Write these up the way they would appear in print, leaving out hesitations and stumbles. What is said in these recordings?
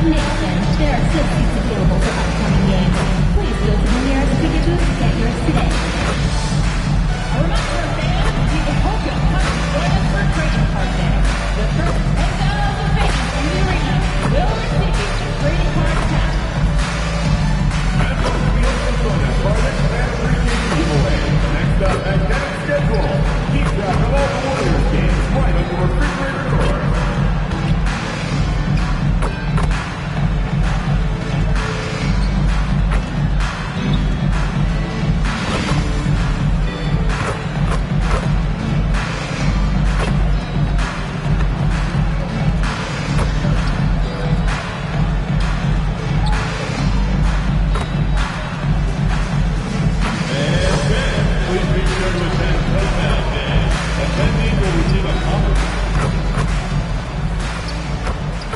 Attention, there are still seats available for upcoming games. Please go to the nearest ticket booth to get yours today. Remember, fans, we hope you'll come and join us for Trading Card Day. The first 10,000 fans in the arena will receive a trading card pack. And folks, we also join us for our next fan appreciation giveaway. Next up, magnetic schedule. Keep track of all the Warriors games right on the refrigerator door.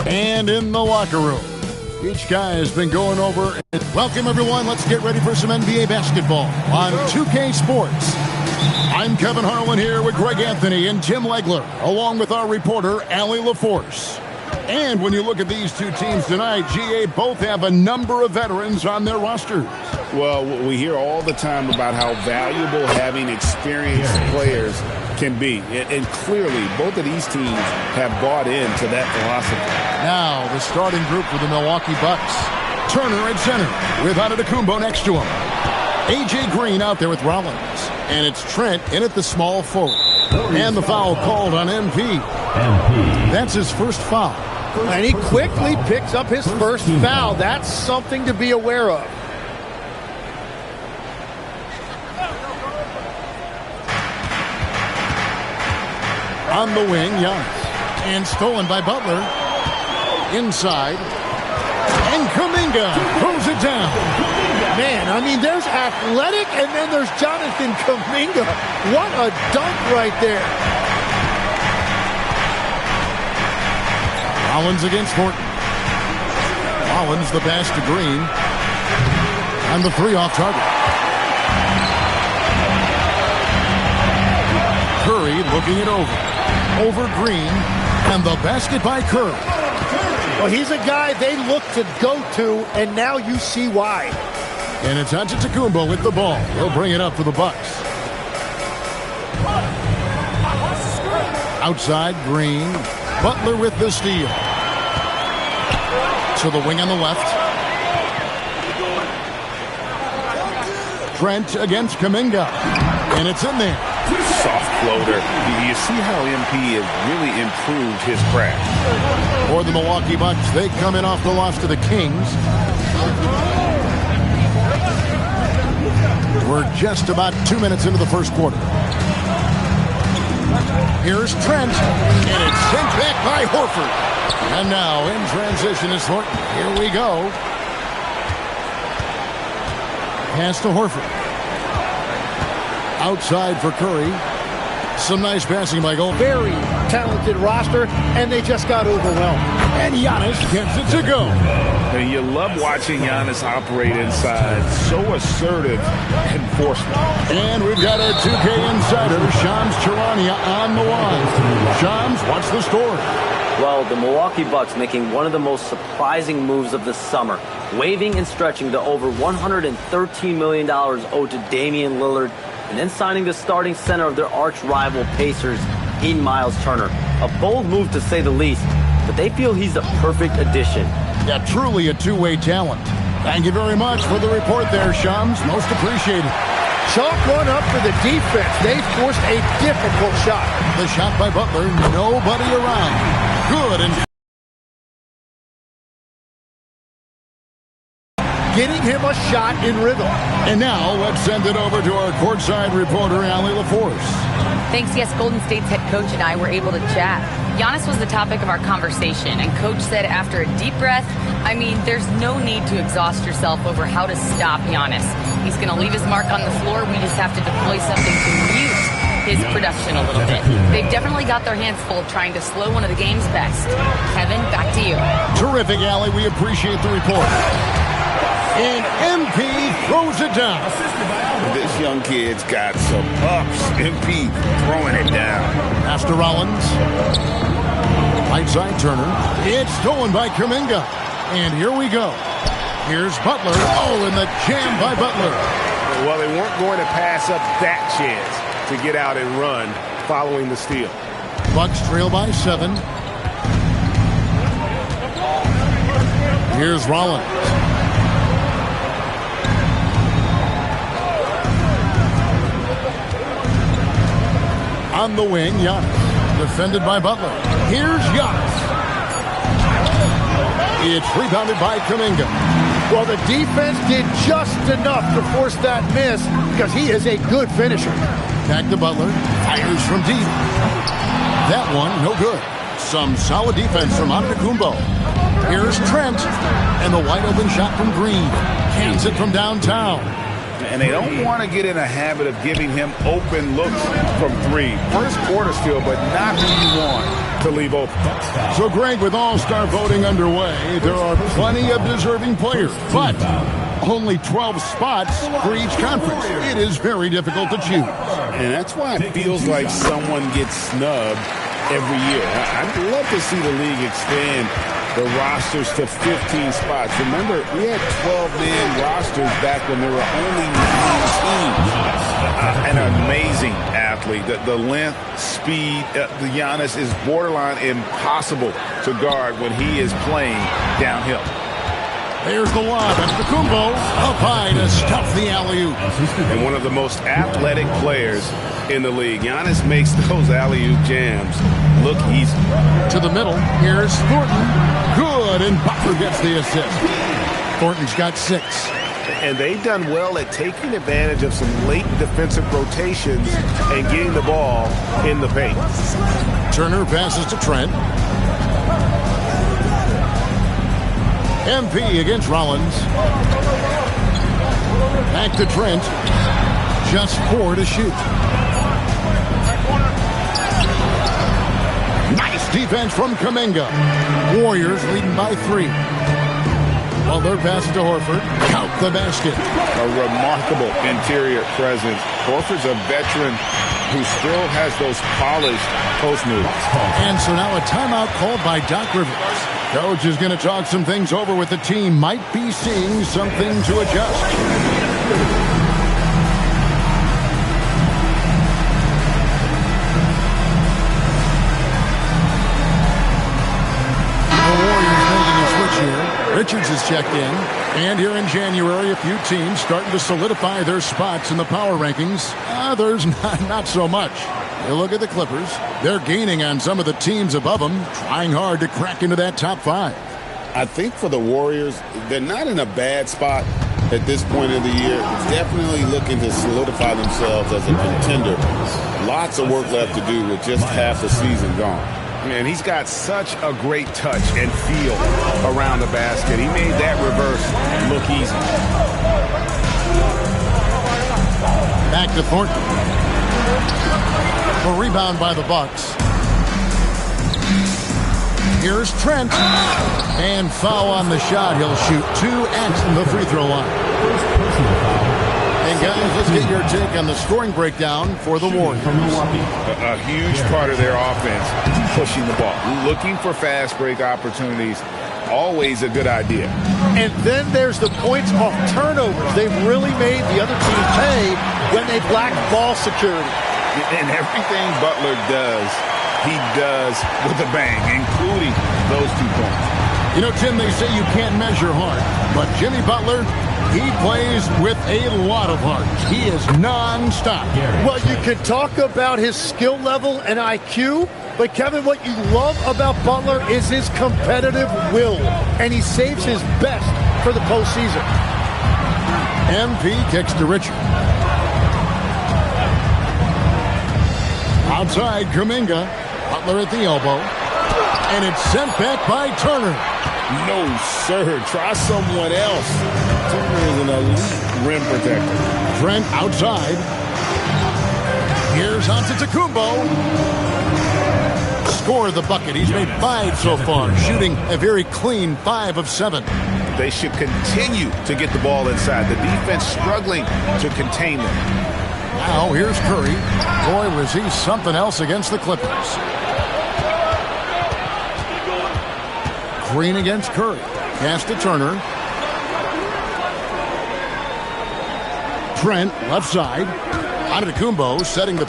And in the locker room, each guy has been going over. Welcome, everyone. Let's get ready for some NBA basketball on 2K Sports. I'm Kevin Harlan here with Greg Anthony and Tim Legler, along with our reporter, Allie LaForce. And when you look at these two teams tonight, GA both have a number of veterans on their rosters. Well, we hear all the time about how valuable having experienced players can be. And clearly, both of these teams have bought into that philosophy. Now, the starting group for the Milwaukee Bucks. Turner at center with Antetokounmpo next to him. A.J. Green out there with Rollins. And it's Trent in at the small forward. And the foul called on MP. That's his first foul. And he quickly picks up his first foul. That's something to be aware of. On the wing, Giannis. And stolen by Butler. Inside. And Kuminga throws it down. Man, I mean, there's athletic, and then there's Jonathan Kuminga. What a dunk right there. Rollins against Horton. Rollins the pass to Green. And the three off target. Curry looking it over Green, and the basket by Curry. Well, he's a guy they look to go to, and now you see why. And it's Antetokounmpo with the ball. He'll bring it up for the Bucks. Outside, Green. Butler with the steal. To the wing on the left. Trent against Kuminga. And it's in there. Soft floater. You see how MP has really improved his craft. For the Milwaukee Bucks, they come in off the loss to the Kings. We're just about 2 minutes into the first quarter. Here's Trent, and it's sent back by Horford. And now in transition is Horton. Here we go. Pass to Horford. Outside for Curry. Some nice passing by Gold. Very talented roster, and they just got overwhelmed. And Giannis gets it to go. And you love watching Giannis operate inside. So assertive enforcement. And we've got our 2K insider, Shams Charania, on the line. Shams, what's the story? Well, the Milwaukee Bucks making one of the most surprising moves of the summer, waiving and stretching the over $113 million owed to Damian Lillard, and then signing the starting center of their arch rival Pacers in Miles Turner. A bold move to say the least, but they feel he's the perfect addition. Yeah, truly a two-way talent. Thank you very much for the report there, Shams. Most appreciated. Chalk one up for the defense. They forced a difficult shot. The shot by Butler, nobody around. Good and getting him a shot in rhythm. And now let's send it over to our courtside reporter, Allie LaForce. Thanks. Yes, Golden State's head coach and I were able to chat. Giannis was the topic of our conversation, and coach said after a deep breath, I mean, there's no need to exhaust yourself over how to stop Giannis. He's going to leave his mark on the floor. We just have to deploy something to mute his production a little bit. They've definitely got their hands full trying to slow one of the game's best. Kevin, back to you. Terrific, Allie. We appreciate the report. And MP throws it down. This young kid's got some ups. MP throwing it down. Pass to Rollins. Right side Turner. It's stolen by Kuminga. And here we go. Here's Butler. Oh, and the jam by Butler. Well, they weren't going to pass up that chance to get out and run following the steal. Bucks trail by 7. Here's Rollins. On the wing, Giannis. Defended by Butler. Here's Giannis. It's rebounded by Kuminga. Well, the defense did just enough to force that miss because he is a good finisher. Back to Butler. Fires from deep. That one, no good. Some solid defense from Antetokounmpo. Here's Trent. And the wide open shot from Green. Cans it from downtown. And they don't want to get in a habit of giving him open looks from 3. First quarter still, but not who you want to leave open. So, Greg, with All-Star voting underway, there are plenty of deserving players, but only 12 spots for each conference. It is very difficult to choose. And that's why it feels like someone gets snubbed every year. I'd love to see the league expand the rosters to 15 spots. Remember, we had 12-man rosters back when there were only 9 teams. An amazing athlete. The length, speed, the Giannis is borderline impossible to guard when he is playing downhill. There's the lob. Antetokounmpo up high to stuff the alley-oop. And one of the most athletic players in the league. Giannis makes those alley-oop jams look easy. To the middle. Here's Thornton. Good, and Butler gets the assist. Thornton's got 6. And they've done well at taking advantage of some late defensive rotations and getting the ball in the paint. Turner passes to Trent. MP against Rollins. Back to Trent. Just 4 to shoot. Nice defense from Kuminga. Warriors leading by 3. While their pass to Horford. Count the basket. A remarkable interior presence. Horford's a veteran who still has those polished post moves. And so now a timeout called by Doc Rivers. Coach is going to talk some things over with the team. Might be seeing something to adjust. Richards has checked in. And here in January, a few teams starting to solidify their spots in the power rankings. Others, not so much. You look at the Clippers. They're gaining on some of the teams above them, trying hard to crack into that top 5. I think for the Warriors, they're not in a bad spot at this point of the year. Definitely looking to solidify themselves as a contender. Lots of work left to do with just half the season gone. And he's got such a great touch and feel around the basket. He made that reverse look easy. Back to Thornton. A rebound by the Bucks. Here's Trent. And foul on the shot. He'll shoot 2 at the free throw line. And guys, let's get your take on the scoring breakdown for the Warriors. A huge part of their offense, pushing the ball, looking for fast break opportunities. Always a good idea. And then there's the points off turnovers. They've really made the other team pay when they've lacked ball security. And everything Butler does, he does with a bang, including those 2 points. You know, Tim, they say you can't measure heart, but Jimmy Butler, he plays with a lot of heart. He is nonstop. Well, you can talk about his skill level and IQ, but Kevin, what you love about Butler is his competitive will, and he saves his best for the postseason. MP kicks to Richard. Outside, Kuminga. Butler at the elbow. And it's sent back by Turner. No, sir. Try someone else. Turner is an elite rim protector. Trent outside. Here's Antetokounmpo. Score the bucket. He's made 5 so far, shooting a very clean 5 of 7. They should continue to get the ball inside. The defense struggling to contain them. Now here's Curry. Boy, was he something else against the Clippers. Green against Curry. Pass to Turner. Trent, left side. Antetokounmpo setting the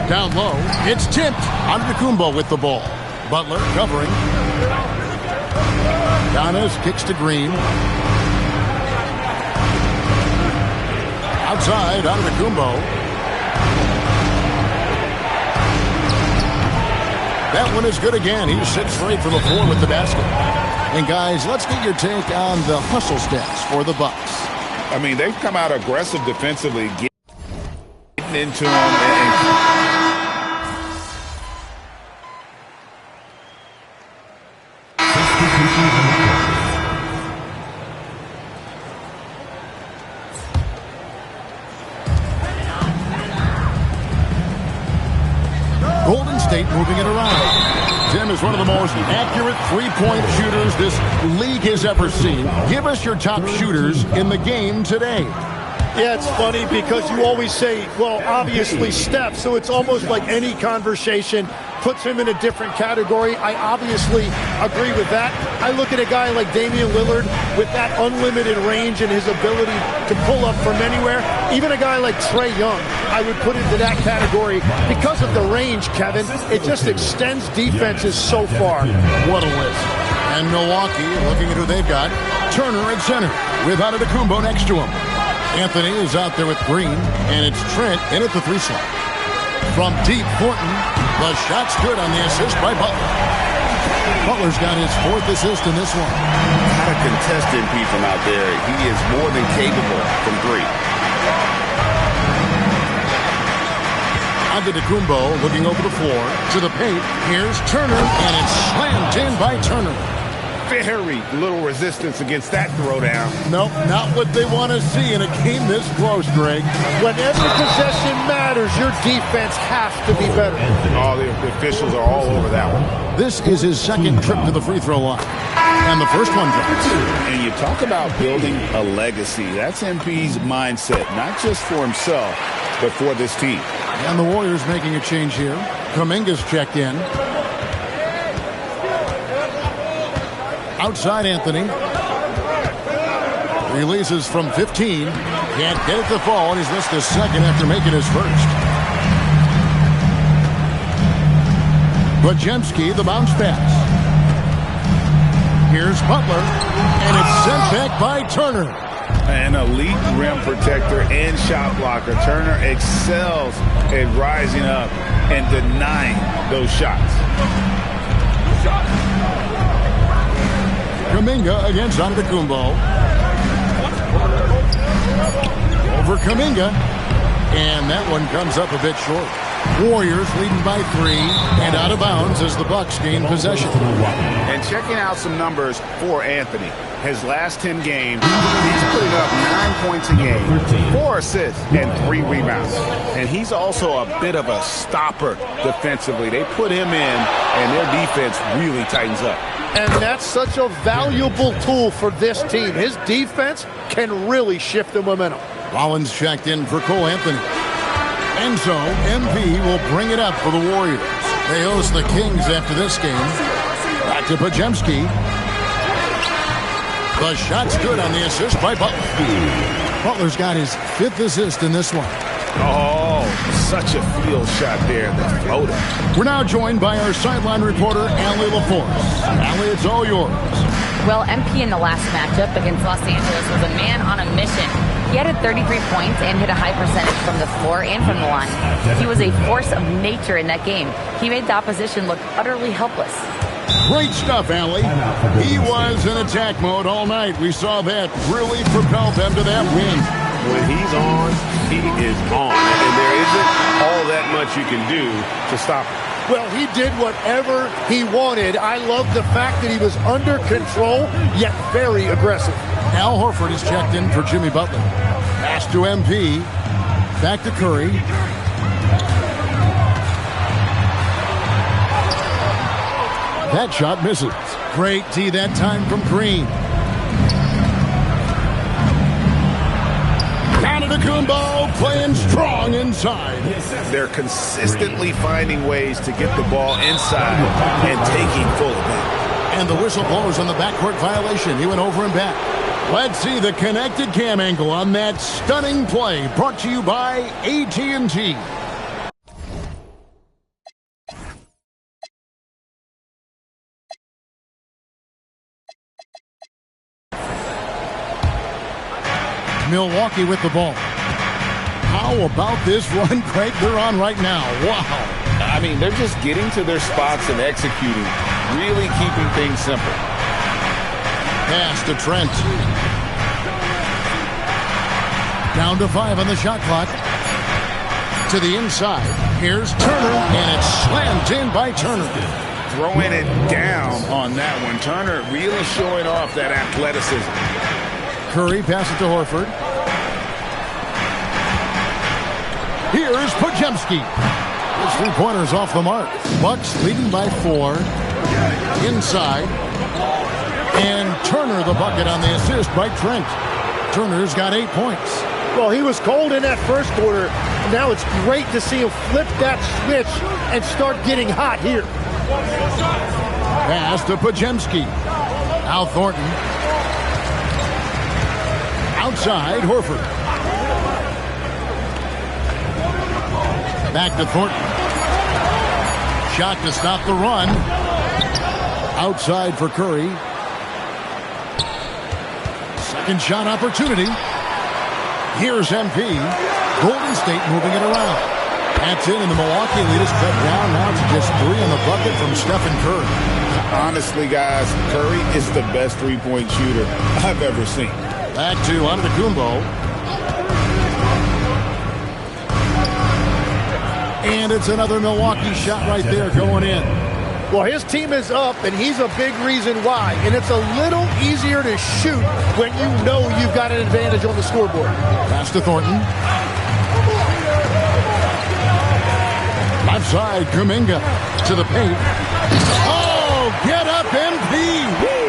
down low. It's tipped. Antetokounmpo with the ball. Butler covering. Giannis kicks to Green. Outside, Antetokounmpo. That one is good again. He's 6 straight from the floor with the basket. And guys, let's get your take on the hustle stats for the Bucks. I mean, they've come out aggressive defensively, getting into them. Golden State moving it around. Tim is one of the most accurate three-point shooters this league has ever seen. Give us your top shooters in the game today. Yeah, it's funny because you always say, well, obviously Steph, so it's almost like any conversation puts him in a different category. I obviously agree with that. I look at a guy like Damian Lillard with that unlimited range and his ability to pull up from anywhere. Even a guy like Trae Young, I would put into that category because of the range, Kevin. It just extends defenses so far. What a list. And Milwaukee, looking at who they've got, Turner at center with Antetokounmpo next to him. Anthony is out there with Green, and it's Trent in at the 3 slot. From deep, Thornton, the shot's good on the assist by Butler. Butler's got his 4th assist in this one. Not a contestant piece from out there. He is more than capable from 3. Antetokounmpo looking over the floor to the paint. Here's Turner, and it's slammed in by Turner. Very little resistance against that throwdown. Nope, not what they want to see in a game this close, Greg. Whenever possession matters, your defense has to be better. All the officials are all over that one. This is his 2nd trip to the free throw line. And the first one drops. And you talk about building a legacy. That's MP's mindset, not just for himself, but for this team. And the Warriors making a change here. Kuminga's checked in. Outside Anthony. Releases from 15. Can't get it to fall, and he's missed his 2nd after making his 1st. Podziemski, the bounce pass. Here's Butler, and it's sent back by Turner. An elite rim protector and shot blocker. Turner excels at rising up and denying those shots. Kuminga against Antetokounmpo. Over Kuminga. And that one comes up a bit short. Warriors leading by 3 and out of bounds as the Bucks gain possession. And checking out some numbers for Anthony. His last 10 games, he's putting up 9 points a game, 4 assists, and 3 rebounds. And he's also a bit of a stopper defensively. They put him in, and their defense really tightens up. And that's such a valuable tool for this team. His defense can really shift the momentum. Rollins checked in for Cole Anthony. And so, MP will bring it up for the Warriors. They host the Kings after this game. Back to Podziemski. The shot's good on the assist by Butler. Butler's got his 5th assist in this one. Oh, such a field shot there. The floater. We're now joined by our sideline reporter, Allie LaForce. Allie, it's all yours. Well, MP in the last matchup against Los Angeles was a man on a mission. He had 33 points and hit a high percentage from the floor and from the line. He was a force of nature in that game. He made the opposition look utterly helpless. Great stuff, Allie. He was in attack mode all night. We saw that really propel them to that win. When he's on, he is on. And there isn't all that much you can do to stop him. Well, he did whatever he wanted. I love the fact that he was under control, yet very aggressive. Al Horford is checked in for Jimmy Butler. Pass to MP. Back to Curry. That shot misses. Great D that time from Green. Antetokounmpo playing strong inside. They're consistently finding ways to get the ball inside and taking full advantage. And the whistle blows on the backcourt violation. He went over and back. Let's see the connected cam angle on that stunning play, brought to you by AT&T. Milwaukee with the ball. How about this run, Craig, they're on right now? Wow. I mean, they're just getting to their spots and executing, really keeping things simple. Pass to Trent. Down to 5 on the shot clock. To the inside. Here's Turner, and it's slammed in by Turner. Throwing it down on that one. Turner really showing off that athleticism. Curry passes it to Horford. Here's Podziemski. His three-pointers off the mark. Bucks leading by 4. Inside. And Turner the bucket on the assist by Trent. Turner's got 8 points. Well, he was cold in that first quarter. Now it's great to see him flip that switch and start getting hot here. Pass to Podziemski. Al Thornton. Outside, Horford. Back to Thornton. Shot to stop the run. Outside for Curry. Second shot opportunity. Here's MP. Golden State moving it around. That's it, and the Milwaukee lead is cut down now to just 3 in the bucket from Stephen Curry. Honestly, guys, Curry is the best three-point shooter I've ever seen. Back to Antetokounmpo. And it's another Milwaukee shot right there going in. Well, his team is up, and he's a big reason why. And it's a little easier to shoot when you know you've got an advantage on the scoreboard. Pass to Thornton. Left side, Kuminga to the paint. Oh, get up, MP. Woo!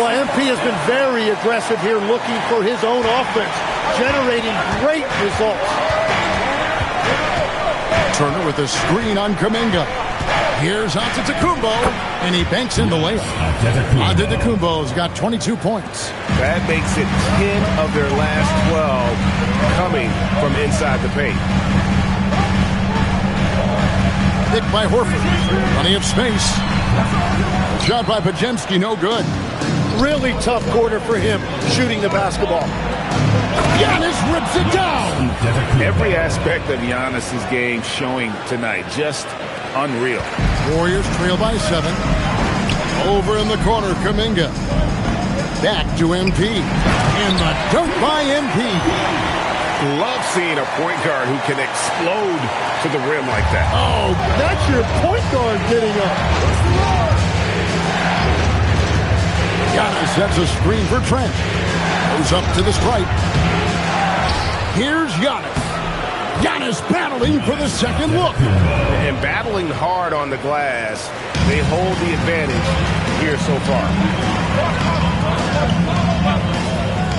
Well, MP has been very aggressive here, looking for his own offense, generating great results. Turner with a screen on Kuminga. Here's Antetokounmpo, and he banks in the layup. Antetokounmpo's got 22 points. That makes it 10 of their last 12 coming from inside the paint. Picked by Horford. Plenty of space. Shot by Podziemski, no good. Really tough quarter for him, shooting the basketball. Giannis rips it down. Every aspect of Giannis's game showing tonight. Just unreal. Warriors trail by 7. Over in the corner, Kuminga. Back to MP. And the dunk by MP. Love seeing a point guard who can explode to the rim like that. Oh, that's your point guard getting up. Giannis sets a screen for Trent. Goes up to the stripe. Here's Giannis. Giannis battling for the second look. And battling hard on the glass, they hold the advantage here so far.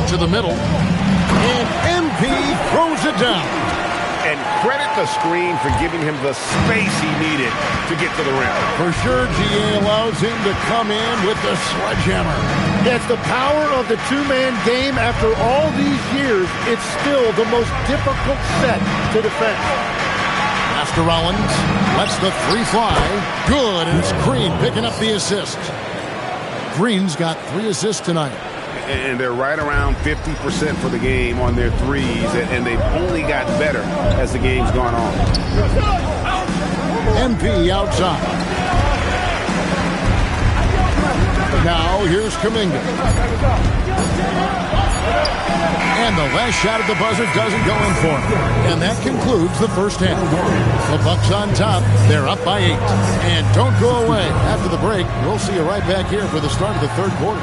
To the middle. And MP throws it down. And credit the screen for giving him the space he needed to get to the rim. For sure, GA allows him to come in with the sledgehammer. That's the power of the two-man game. After all these years, it's still the most difficult set to defend. Master Rollins lets the 3 fly. Good, and it's Green picking up the assist. Green's got 3 assists tonight. And they're right around 50% for the game on their threes, and they've only got better as the game's gone on. MP outside. Now here's Kuminga. And the last shot at the buzzer doesn't go in for him. And that concludes the first half. The Bucks on top. They're up by 8. And don't go away. After the break, we'll see you right back here for the start of the third quarter.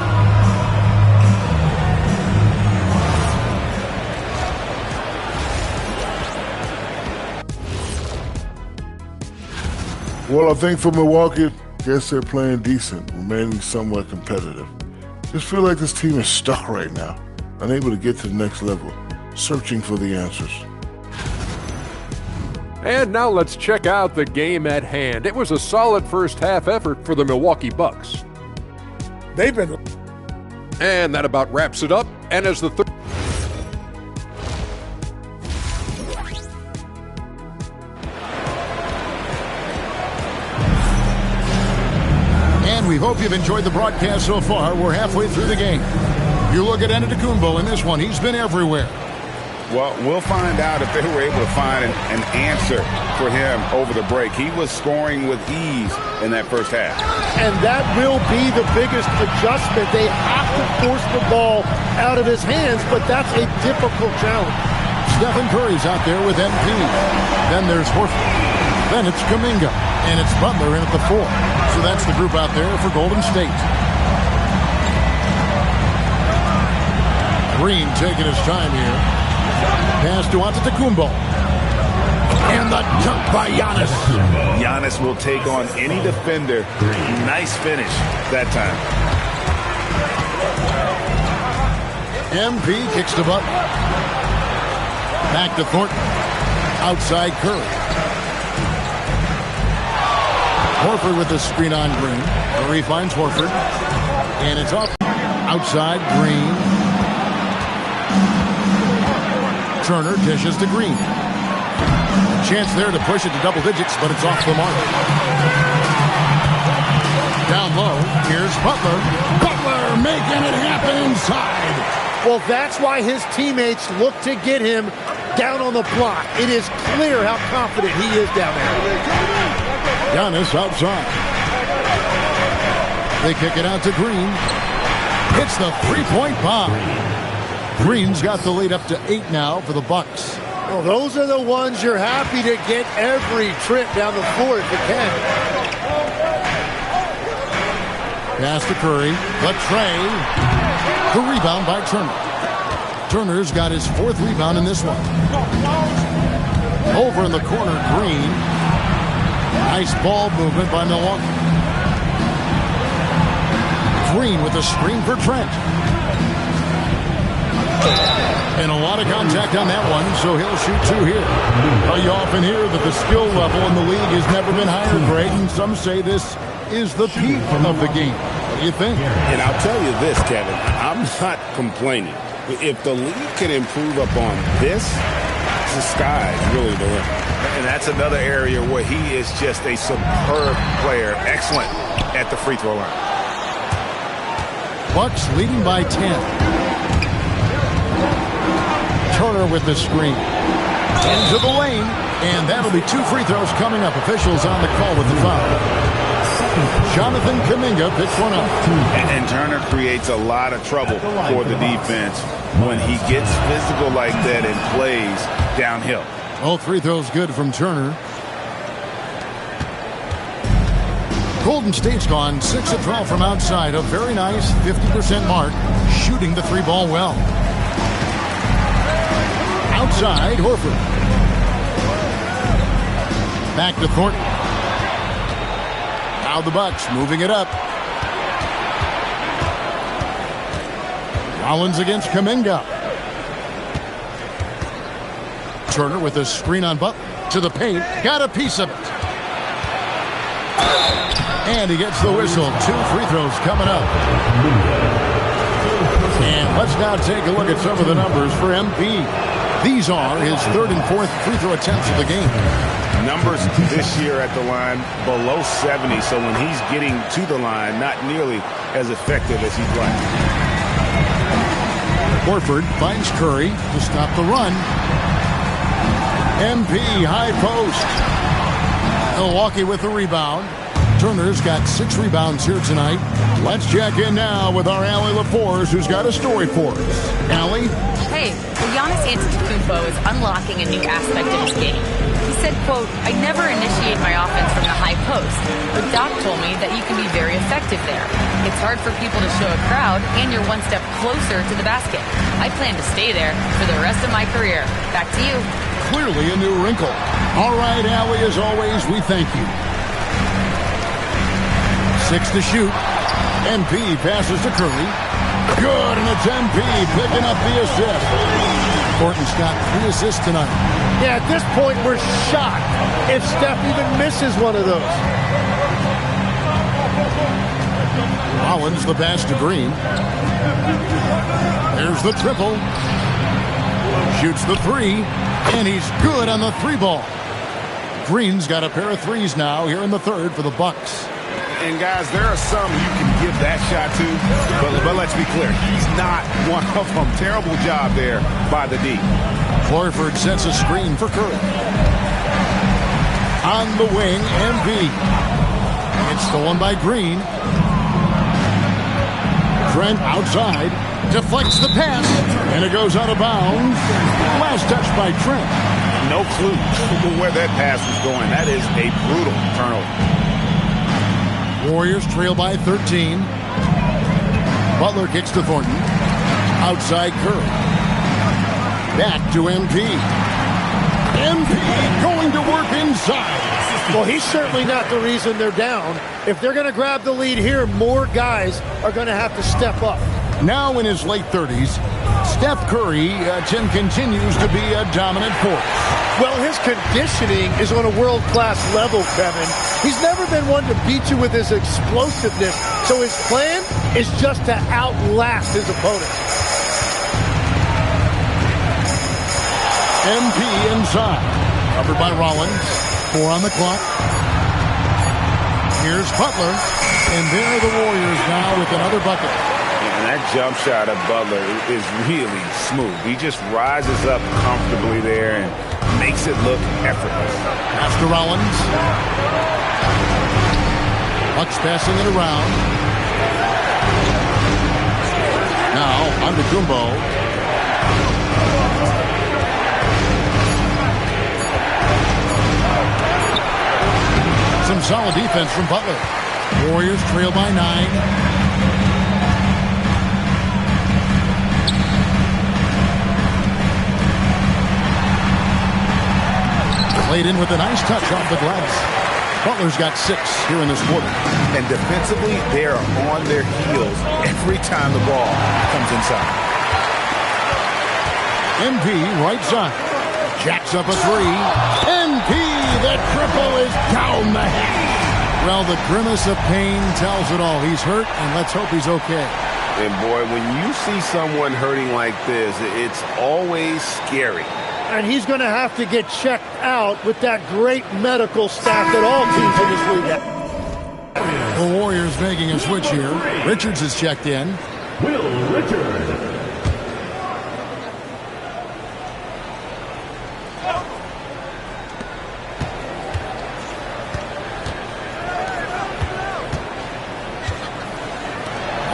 Well, I think for Milwaukee, I guess they're playing decent, remaining somewhat competitive. Just feel like this team is stuck right now, unable to get to the next level. searching for the answers. And now let's check out the game at hand. It was a solid first half effort for the Milwaukee Bucks. They've been... And that about wraps it up. And as the third... And we hope you've enjoyed the broadcast so far. We're halfway through the game. You look at Antetokounmpo in this one. He's been everywhere. Well, we'll find out if they were able to find an answer for him over the break. He was scoring with ease in that first half. And that will be the biggest adjustment. They have to force the ball out of his hands, but that's a difficult challenge. Stephen Curry's out there with MP. Then there's Horford. Then it's Kuminga. And it's Butler in at the 4. So that's the group out there for Golden State. Green taking his time here. Pass to Antetokounmpo. And the dunk by Giannis. Giannis will take on any defender. Nice finish that time. MP kicks to Butler. Back to Thornton. Outside Curry. Horford with the screen on Green. Curry finds Horford. And it's off. Outside Green. Turner dishes to Green. A chance there to push it to double digits, but it's off the mark. Down low, here's Butler. Butler making it happen inside. Well, that's why his teammates look to get him down on the block. It is clear how confident he is down there. Giannis outside. They kick it out to Green. Hits the three-point bomb. Green's got the lead up to 8 now for the Bucks. Well, those are the ones you're happy to get every trip down the floor if you can. Pass to Curry. The tray. The rebound by Turner. Turner's got his 4th rebound in this one. Over in the corner, Green. Nice ball movement by Milwaukee. Green with a screen for Trent. And a lot of contact on that one, so he'll shoot 2 here. You often hear that the skill level in the league has never been higher, Greg, and some say this is the peak of the game. What do you think? And I'll tell you this, Kevin, I'm not complaining. If the league can improve upon this, the sky's really the limit. And that's another area where he is just a superb player. Excellent at the free throw line. Bucks leading by 10. Turner with the screen. Into the lane. And that'll be 2 free throws coming up. Officials on the call with the foul. Jonathan Kuminga picks one up. And Turner creates a lot of trouble for the defense when he gets physical like that and plays downhill. All free throws good from Turner. Golden State's gone 6 of 12 from outside. A very nice 50% mark. Shooting the 3-ball well. Outside, Horford. Back to Thornton. Now the Bucks moving it up. Rollins against Kuminga. Turner with a screen on Butler. To the paint. Got a piece of it. And he gets the whistle. 2 free throws coming up. And let's now take a look at some of the numbers for MP. These are his 3rd and 4th free throw attempts of the game. Numbers this year at the line below 70, so when he's getting to the line, not nearly as effective as he'd like. Horford finds Curry to stop the run. MP high post. Milwaukee with the rebound. Turner's got 6 rebounds here tonight. Let's check in now with our Allie LaForce, who's got a story for us. Allie? Hey, well, Giannis Antetokounmpo is unlocking a new aspect of his game. He said, quote, "I never initiate my offense from the high post, but Doc told me that you can be very effective there. It's hard for people to show a crowd, and you're one step closer to the basket. I plan to stay there for the rest of my career. Back to you." Clearly a new wrinkle. All right, Allie, as always, we thank you. 6 to shoot. MP passes to Curry. Good, and it's MP picking up the assist. Thornton's got 3 assists tonight. Yeah, at this point, we're shocked if Steph even misses one of those. Rollins the pass to Green. There's the triple. Shoots the 3, and he's good on the 3-ball. Green's got a pair of 3s now here in the third for the Bucks. And guys, there are some you can give that shot to, but let's be clear, he's not one of them. Terrible job there by the D. Horford sets a screen for Curry. On the wing, MV. It's stolen by Green. Trent outside, deflects the pass, and it goes out of bounds. Last touch by Trent. No clue where that pass was going. That is a brutal turnover. Warriors trail by 13. Butler kicks to Thornton. Outside Curry. Back to MP. MP going to work inside. Well, he's certainly not the reason they're down. If they're going to grab the lead here, more guys are going to have to step up. Now in his late 30s, Steph Curry, Tim, continues to be a dominant force. Well, his conditioning is on a world-class level, Kevin. He's never been one to beat you with his explosiveness, so his plan is just to outlast his opponent. MP inside. Covered by Rollins. 4 on the clock. Here's Butler. And there are the Warriors now with another bucket. And that jump shot of Butler is really smooth. He just rises up comfortably there and makes it look effortless. Pass to Rollins. Bucks passing it around. Now on to Kumbo. Some solid defense from Butler. Warriors trail by 9. Played in with a nice touch off the glass. Butler's got 6 here in this quarter. And defensively, they are on their heels every time the ball comes inside. MP right side. Jacks up a 3. MP, that triple is down the hatch. Well, the grimace of pain tells it all. He's hurt, and let's hope he's okay. And boy, when you see someone hurting like this, it's always scary. And he's going to have to get checked out with that great medical staff that all teams in this league have. The Warriors making a switch here. Richards is checked in. Will Richards.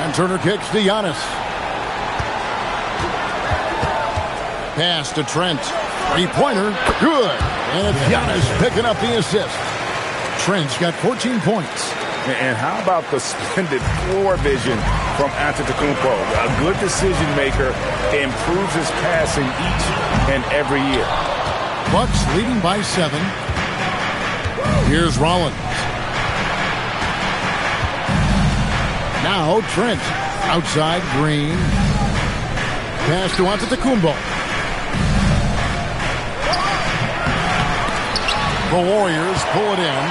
And Turner kicks to Giannis. Pass to Trent. 3-pointer. Good. And it's Giannis picking up the assist. Trent's got 14 points. And how about the splendid floor vision from Antetokounmpo? A good decision maker, improves his passing each and every year. Bucks leading by 7. Here's Rollins. Now Trent. Outside Green. Pass to Antetokounmpo. The Warriors pull it in.